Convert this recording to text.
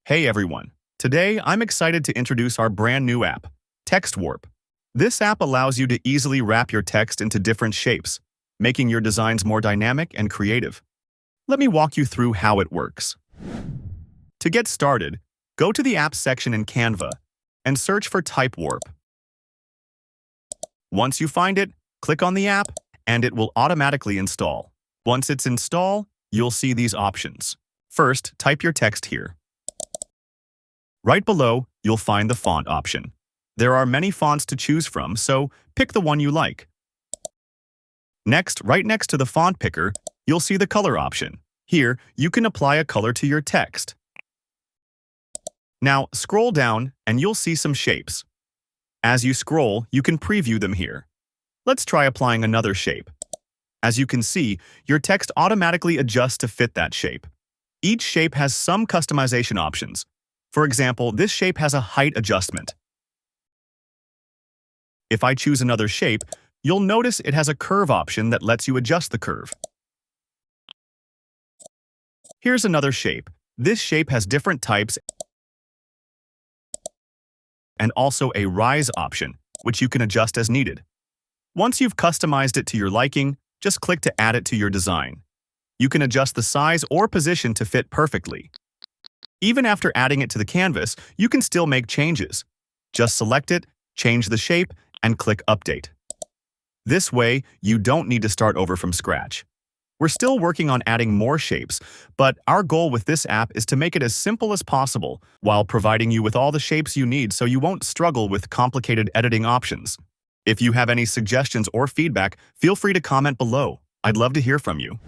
Hey everyone! Today, I'm excited to introduce our brand new app, Text Warp. This app allows you to easily wrap your text into different shapes, making your designs more dynamic and creative. Let me walk you through how it works. To get started, go to the Apps section in Canva and search for Type Warp. Once you find it, click on the app and it will automatically install. Once it's installed, you'll see these options. First, type your text here. Right below, you'll find the font option. There are many fonts to choose from, so pick the one you like. Next, right next to the font picker, you'll see the color option. Here, you can apply a color to your text. Now, scroll down and you'll see some shapes. As you scroll, you can preview them here. Let's try applying another shape. As you can see, your text automatically adjusts to fit that shape. Each shape has some customization options. For example, this shape has a height adjustment. If I choose another shape, you'll notice it has a curve option that lets you adjust the curve. Here's another shape. This shape has different types and also a rise option, which you can adjust as needed. Once you've customized it to your liking, just click to add it to your design. You can adjust the size or position to fit perfectly. Even after adding it to the canvas, you can still make changes. Just select it, change the shape, and click Update. This way, you don't need to start over from scratch. We're still working on adding more shapes, but our goal with this app is to make it as simple as possible while providing you with all the shapes you need so you won't struggle with complicated editing options. If you have any suggestions or feedback, feel free to comment below. I'd love to hear from you.